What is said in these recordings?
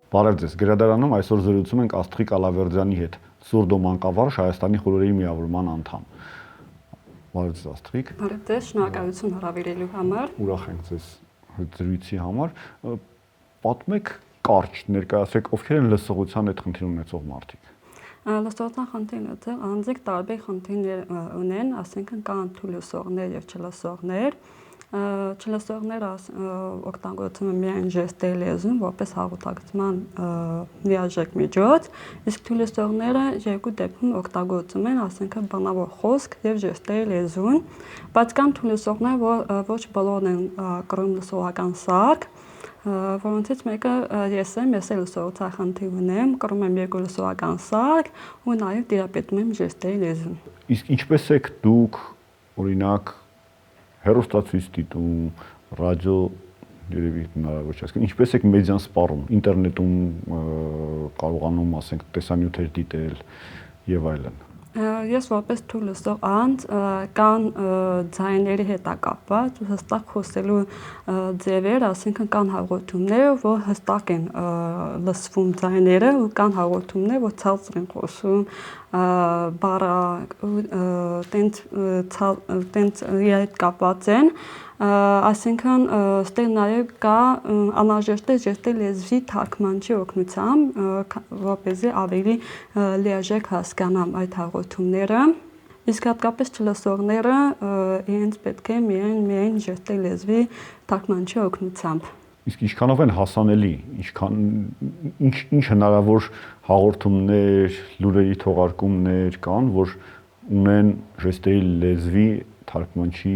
Բարև ձեզ, գրադարանում այսօր զրուցում ենք Աստղիկ Ալավերդյանի հետ, սուրդո մանկավարժ Հայաստանի խորհրդի միավորման անդամ։ Բարև ձեզ Աստղիկ։ Բարև ձեզ, շնորհակալություն հրավիրելու համար։ Ուրախ ենք ձեզ զրույցի համար։ Պատմեք կարճ ներկայացրեք, ովքեր են լսողության այդ խնդիր ունեցող մարդիկ։ Լսողության խնդիրը անձիկ տարբեր խնդիրներ ունեն, ասենքն կան թույլ լսողներ եւ չլսողներ։ Չլսողները օգտագործում են միայն ժեստերի լեզուն որպես հաղորդակցման լիարժեք միջոց, իսկ թույլ լսողները երկու դեպքում օգտագործում են, ասենքն բանավոր խոսք եւ ժեստերի լեզուն, բայց կան թույլ լսողներ, որ ոչ բոլորն են կրում լսողական սարք, որոնցից մեկը ես եմ լսողության խնդիր ունեմ, կրում եմ երկու լսողական սարք ու նաեւ տիրապետում եմ ժեստերի լեզուն։ Իսկ ինչպես եք դուք օրինակ հեռուստացույց դիտում, ռադիո երևի հնարավոր չէ, այսինքն ինչպես եք մեդիան սպառում, ինտերնետում կարողանում, ասենք, տեսանյութեր դիտել եւ այլն։ Ես որպես թույլ լսող անձ կան ձայների հետ կապված հստակ խոսելու ձևեր, ասենքն կան հաղորդումներ, որ հստակ են լսվում ձայները ու կան հաղորդումներ, որ ցածր են խոսում, բառը տենց իրար կապված են, ասենքն ստեղ նաև կա անհրաժեշտ է ժեստերի լեզվի թարգմանչի օգնությամբ, որպեսզի ավելի լիարժեք հասկանամ այդ հաղորդումները, իսկ հատկապես չլսողները իրենց պետք է միայն ժեստերի լեզվի թարգմանչի օգնությամբ։ Իսկ ինչքանով են հասանելի, ինչ հնարավոր հաղորդումներ, լուրերի թողարկումներ կան, որ ունեն ժեստերի լեզվի թարգմանչի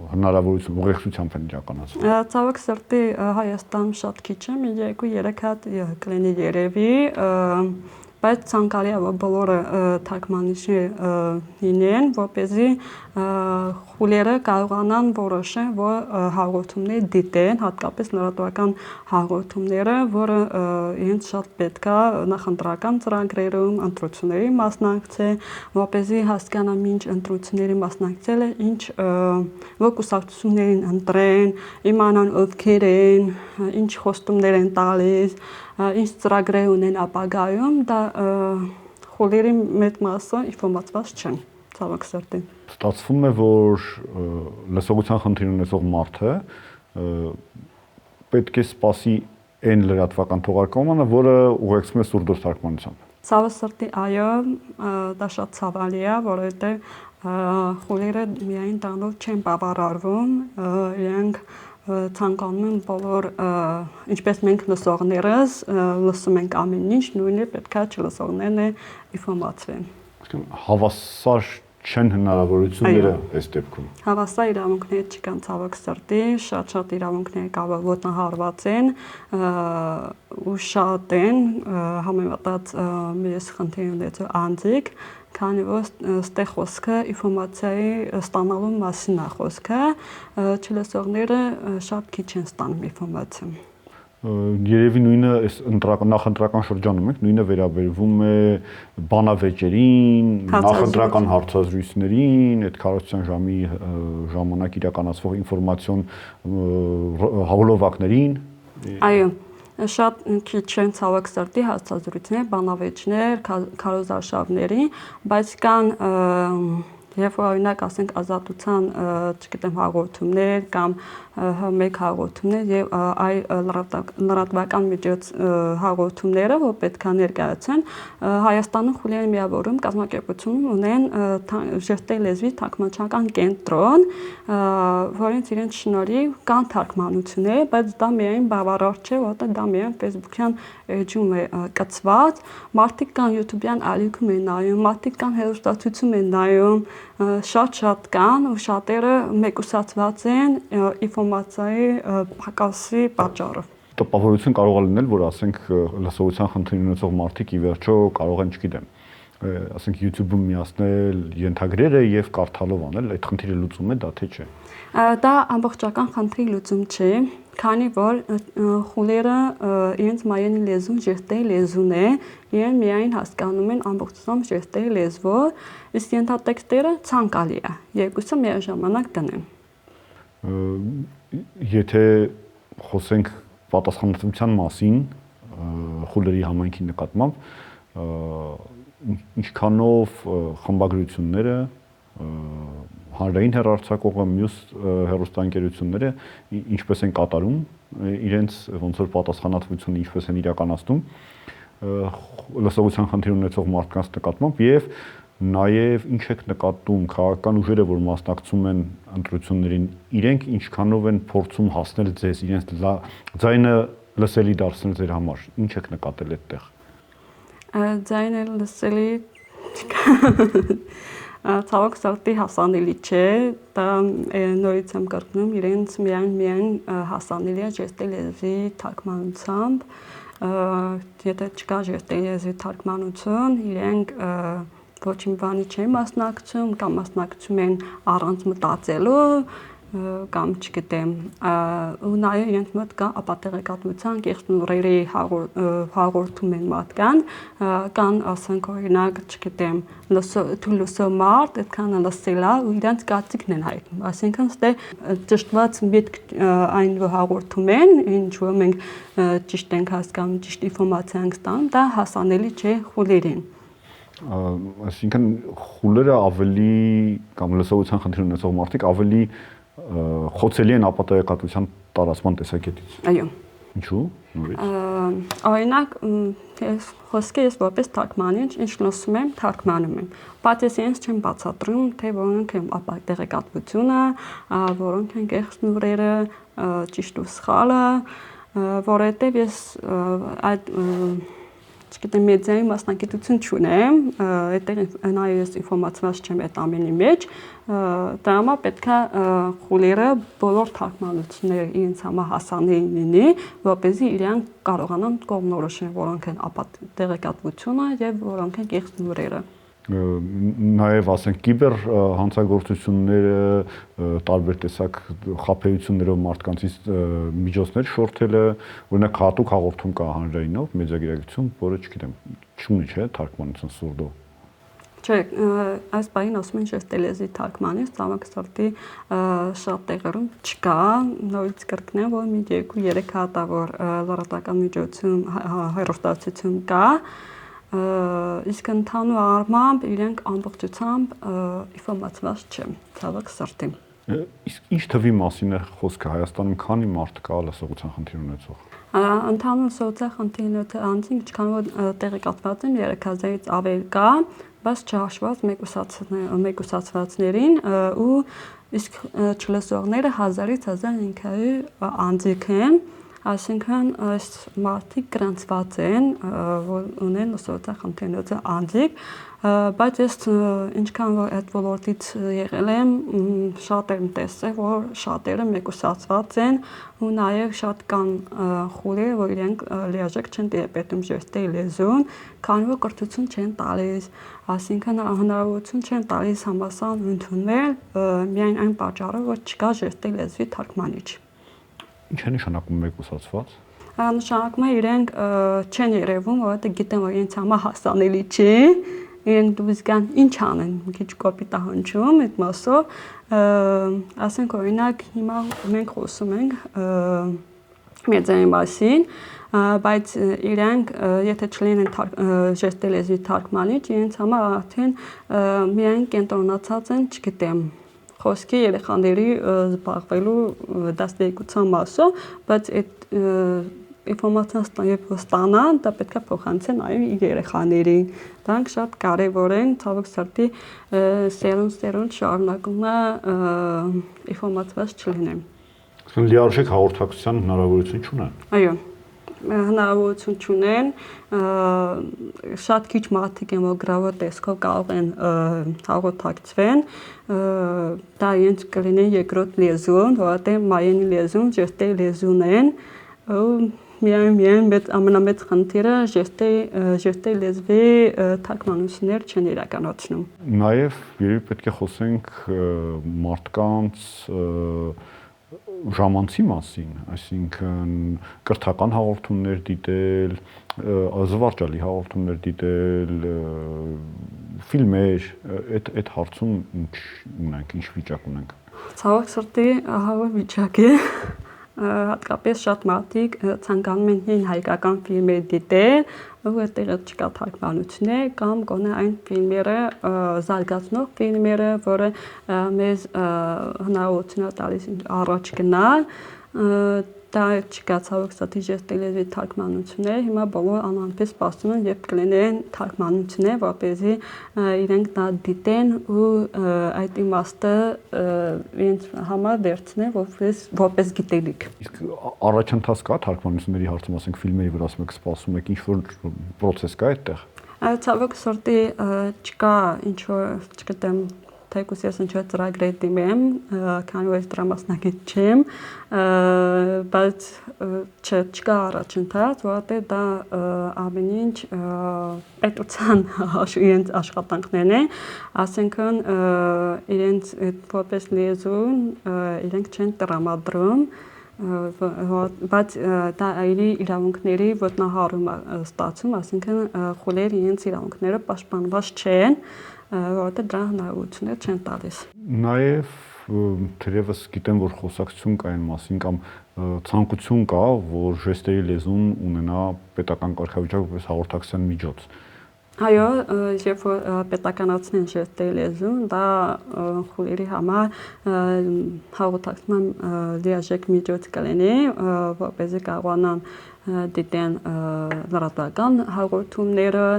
հնարավորություն, ուղեկցությամբ են իրականացվում։ Ցավոք սրտի Հայաստանում շատ քիչ է, մի 2-3 հատ կլինի երևի, բայց ցանկալի է, որ բոլորը թարգմանիչներ լինեն, որպեսզի խուլերը կարողանան որոշեն, որ հաղորդումներ դիտեն, հատկապես լրատվական հաղորդումները, որը իրենց շատ պետք է նախընտրական ծրագրերում, ընտրությունների մասնակցել, որպեսզի հասկանան ինչ ընտրությունների մասնակցել է, որ կուսակցություններին ընտրեն, իմանան ովքեր են, ինչ խոստումներ են տալիս, ինչ ծրագրեր ունեն ապագայում, դա խուլերի մեծ մասը ինֆորմացված չեն, ցավոք սրտի։ Ստացվում է, որ լսողության խնդիր ունեցող մարդը պետք է սպասի այն լրատվական թողարկմանը, որը ուղեկցվում է սուրդո թարգմանությամբ։ Ցավոք սրտի, այո, դա շատ ցավալի է, որովհետև խուլերը միայն դրանով չեն բավարարվում, իրենք ցանկանում են բոլոր, ինչպես մենք լսողներս լսում ենք ամեն ինչ, նույնը պետք է չլսողներն ինֆորմացվեն։ Հավասար չեն հնարավորությունները այս դեպքում։ Հավասար իրավունքներ չկան, ցավոք սրտի, շատ իրավունքներ կա, որ ոտնահարված են ու շատ են համեմատած մյուս խնդիր ունեցող անձիկ, քանի որ ստեղ խոսքը ինֆորմացիայի ստանալու մասին է խոսքը, չլսողները շատ քիչ են ստանում ինֆորմացիա։ Երևի նույնը այս նախընտրական շրջանում եք, նույնը վերաբերվում է բանավեճերին, նախընտրական հարցազրույցներին, այդ քարոզչության ժամի ժամանակ իրականացվող ինֆորմացիոն հոլովակներին։ Այո, շատ քիչ են ցավոք սրտի հարցազրույցներ, բանավեճներ, քարոզարշավների, բայց կան Երբ որ օրինակ ասենք ազատության, չգիտեմ, հաղորդումներ կամ մեկ հաղորդումներ եւ այ լրատվական միջոց հաղորդումները, որ պետք է ներկայացեն, Հայաստանում խուլիների միավորում կազմակերպությունում ունեն ժեստերի լեզվի թարգմանչական կենտրոն, որից իրենց շնորհիվ կան թարգմանություններ, բայց դա միայն բավարար չէ, որտեղ դա միայն Facebook-յան էջում է կցված, մարդիկ կան YouTube-յան ալիքում են նայում, մարդիկ կան հեռուստացույցում են նայում, շատ կան ու շատերը մեկուսացված են ինֆորմացիայի պակասի պատճառով։ Տպավորություն կարող է լինել, որ ասենք լսողության խնդիր ունեցող մարդիկ ի վերջո կարող են, չգիտեմ, ասենք YouTube-ում միացնել ենթագրերը եւ կարդալով անել, այդ խնդիրը լուծում է դա թե չէ։ Դա ամբողջական խնդրի լուծում չէ, քանի որ խուլերը իրենց մայրենի լեզուն ժեստերի լեզուն է, իրեն միայն հասկանում են ամբողջությամբ ժեստերի լեզվով, իսկ ենթատեքստերը ցանկալի է, երկուսը միաժամանակ դնեն։ Եթե խոսենք պատասխանատվության մասին, խուլերի համայնքի նկատմամբ ինչքանով խմբագրությունները հանրային հեռարձակողը մյուս հեռուստաընկերությունները ինչպես են կատարում իրենց ոնց որ պատասխանատվությունը ինչպես են իրականացնում լսողության խնդիր ունեցող մարդկանց նկատմամբ եւ նաեւ ինչ եք նկատում քաղաքական ուժերը որ մասնակցում են ընտրություններին իրենք ինչքանով են փորձում հասնել ձեզ իրենց ձայնը լսելի դարձնել ձեր համար ինչ եք նկատել այդտեղ ձայնը լսելի ցավոք սրտի հասանելի չէ դա նորից եմ կրկնում իրենց միայն հասանելի է ժեստի լեզվի թարգմանությամբ եթե չկա ժեստի լեզվի թարգմանություն իրենք ոչ մի բանի չեն մասնակցում կամ մասնակցում են առանց մտածելու կամ չգիտեմ ու նաև իրենց մոտ կա ապատեղեկատվության կեղծ լուրերի հաղորդում են մարդկան կան ասենք օրինակ չգիտեմ լսող մարդ այդքան լսելա ու իրենց կարծիքն են հայտնում այսինքն ստե ճշտված միտք այն որ հաղորդում են ինչ որ մենք ճիշտ ենք հասկանում ճիշտ ինֆորմացիա ենք ստանում դա հասանելի չէ խուլերին այսինքն խուլերը ավելի կամ լսողության խնդիր ունեցող մարդիկ ավելի խոցելի են ապատեղեկատվության տարածման տեսակետից։ Այո։ Ինչու՞։ Նորից։ Օրինակ, խոսքերս որպես թարգմանիչ, ինչ լսում եմ, թարգմանում եմ։ Բայց ես ինձ չեմ բացատրում, թե որոնք են ապատեղեկատվությունը, որոնք են կեղծ լուրերը, ճիշտ ու սխալը, որովհետև ես այդ չգիտեմ մեդիայի մասնագիտություն չունեմ, այդտեղ նաև ես ինֆորմացված չեմ այդ ամենի մեջ, դա համար պետք է խուլերը բոլոր թարգմանությունները իրենց համար հասանելի լինի, որպեսզի իրենք կարողանան կողմնորոշեն, որոնք են ապատեղեկատվությունը եւ որոնք են կեղծ լուրերը։ Նաև ասենք կիբեր հանցագործությունները տարբեր տեսակ խաբեություններով մարդկանցից միջոցներ շորթելը օրինակ հատուկ հաղորդում կա հանրայինով մեդիագիրակցություն որը չգիտեմ չունի չէ թարգմանություն սուրդո Չէ այս բանին ասում են ժեստի լեզվի թարգմանիչ ցավոք սրտի շատ տեղերում չկա նորից կրկնեմ որ մի 2-3 հատավոր լրատվական միջոցում հեռուստացույցում կա իսկ ընդհանուր առմամբ իրենք ամբողջությամբ ինֆորմացված չեմ ցավոք սրտի իսկ ինչ թվի մասին է խոսքը Հայաստանում քանի մարդ կա լսողության խնդիր ունեցող ընդհանուր լսողության խնդիր ունեցող անձինք ինչքան որ տեղեկատված են 3000-ից ավել կա բայց չհաշված մեկուսացվածներին ու իսկ չլսողները 1000-ից 1500 անձիկ են Այսինքն այս մարդիկ գրանցված են, որ ունեն լսողության խնդիրներ անձիկ, բայց ես ինչքան որ այդ ոլորտից եղել եմ, շատ եմ տեսել, որ շատերը մեկուսացված են ու նաև շատ կան խուլեր, որ իրենք լիարժեք չեն տիրապետում ժեստի լեզուն, քանի որ կրթություն չեն տալիս, այսինքն հնարավորություն չեն տալիս համալսարան ընդունվել միայն այն պատճառով, որ չկա ժեստի լեզվի թարգմանիչ։ Ինչ է նշանակում մեկուսացված։ Նշանակում է իրենք չեն երևում, որովհետեւ գիտեն, որ իրենց համար հասանելի չի, իրենք դուրս գան ինչ անեն, մի քիչ կոպիտ հնչում այդ մասով, ասենք օրինակ հիմա մենք խոսում ենք մեդիայի մասին, բայց իրենք եթե չլինեն ժեստի լեզվի թարգմանիչ, իրենց համար արդեն միայն կենտրոնացած են, չգիտեմ խոսքի երեխաների զբաղվելու դաստիարակության մասով, բայց այդ ինֆորմացիան երբ ստանան, դա պետք է փոխանցեն այո երեխաներին։ Դրանք շատ կարևոր են, ցավոք սրտի սերունդ շարունակում է ինֆորմացված չլինեն։ Լիարժեք հաղորդակցության հնարավորություն չունեն։ Այո հնարավորություն չունեն, շատ քիչ մարդիկ են, որ գրավոր տեսքով կարող են հաղորդակցվեն, դա իրենց կլինեն երկրորդ լեզուն, որովհետև մայենի լեզուն, ժեստի լեզուն են, միայն ամենամեծ խնդիրը ժեստի լեզվի թարգմանություններ չեն իրականացնում։ Նաև երբ պետք է խոսենք մարդկանց ժամանցի մասին, այսինքն կրթական հաղորդումներ դիտել, զվարճալի հաղորդումներ դիտել, ֆիլմեր, այդ հարցում ինչ ունենք, ինչ վիճակ ունենք։ Ցավոք սրտի ահավոր վիճակ է, հատկապես շատ մարդիկ ցանկանում են հին հայկական ֆիլմեր դիտել, որտեղ չկա թարգմանություններ կամ գոնե այն ֆիլմերը զարգացնող ֆիլմերը, որը մեզ հնարավորություն է տալիս առաջ գնալ, դա չկա ցավոք սրտի ժեստի լեզվի թարգմանություններ, հիմա բոլոր անհամբեր սպասում են, երբ կլինեն թարգմանություններ, որպեսզի իրենք դա դիտեն ու այդ իմաստը իրենց համար վերցնեն, որպես գիտելիք։ Իսկ առաջընթաց կա թարգմանությունների հարցում, ասենք ֆիլմերի վրա ասում եք սպասում եք, ինչ-որ process կա այդտեղ։ Ցավոք սրտի չկա ինչ-որ, չգիտեմ, թեկուզ ես ինչ-որ ծրագրեր դիմեմ, քանի որ դրա մասնակից չեմ, բայց չկա առաջընթաց, որովհետև դա ամեն ինչ պետության իրենց աշխատանքներն են, ասենքն իրենց որպես լեզուն իրենք չեն տրամադրում, բայց դա այլի իրավունքների ոտնահարում ստացում, ասենքն խուլեր իրենց իրավունքները պաշտպանված չեն, որովհետև դրա հնարավորություններ չեն տալիս։ Նաև թերևս գիտեմ, որ խոսակցություն կա այն մասին կամ ցանկություն կա, որ ժեստերի լեզուն ունենա պետական կարգավիճակ որպես հաղորդակցության միջոց։ Այո, երբ որ պետականացնեն ժեստերի լեզուն, դա խուլերի համար հաղորդակցման լիարժեք միջոց կլինի, որպեսզի կարողանան դիտեն լրատվական հաղորդումները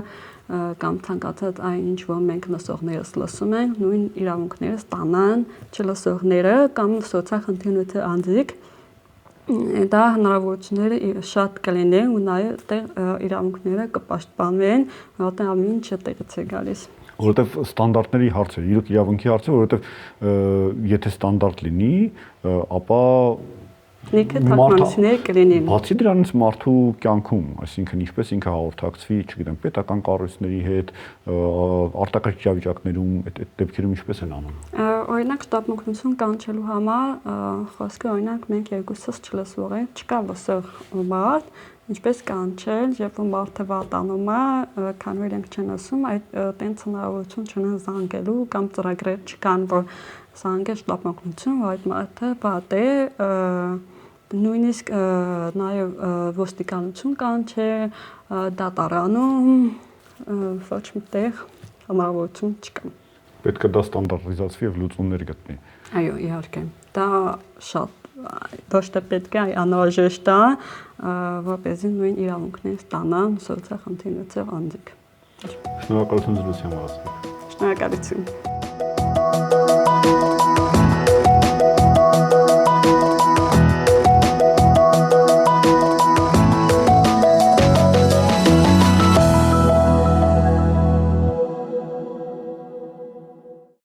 կամ ցանկացած այն ինչ որ մենք լսողներս լսում ենք, նույն իրավունքները ստանան չլսողները կամ սոցիալ անձիկ, դա հնարավորությունները շատ կլինեն ու նաև իրավունքները կպաշտպանվեն, որովհետև ամեն ինչը տեղից է գալիս։ Որովհետև ստանդարտների հարց է, իրոք իրավունքի հարց է, որովհետև եթե ստանդարտ լինի, ապա Լիքը թարգմանություններ կլինեն։ Բացի դրանից մարդու կյանքում, այսինքն ինչպես ինքը հաղորդակցվի, չգիտեմ, պետական կառույցների հետ, արտակարգ իրավիճակներում, այդ դեպքերում ինչպես են անում։ Օրինակ շտապօգնություն կանչելու համար խոսքը օրինակ մենք երկուսս չլսող ենք, չկա լսող մարդ, ինչպես կանչել, երբ որ մարդը վատանում է, քանի որ իրենք չեն ասում, այդ տենց հնարավորություն չունեն զանգելու կամ ծրագրեր չկան, որ զանգել շտապօգնություն, որ այդ մարդը վատ է, նույնիսկ նաև ոստիկանություն կանչե, դատարանում ոչ միտեղ հնարավորություն չկա։ Պետք է դա ստանդարտիզացվի եւ լուծումներ գտնի։ Այո, իհարկե։ Դա շատ ոչ թե պետք է անհրաժեշտ է, որպեսզի նույն իրավունքներ ստանան սոցիալ անձիկ։ Շնորհակալություն զրույցի համար։ Շնորհակալություն։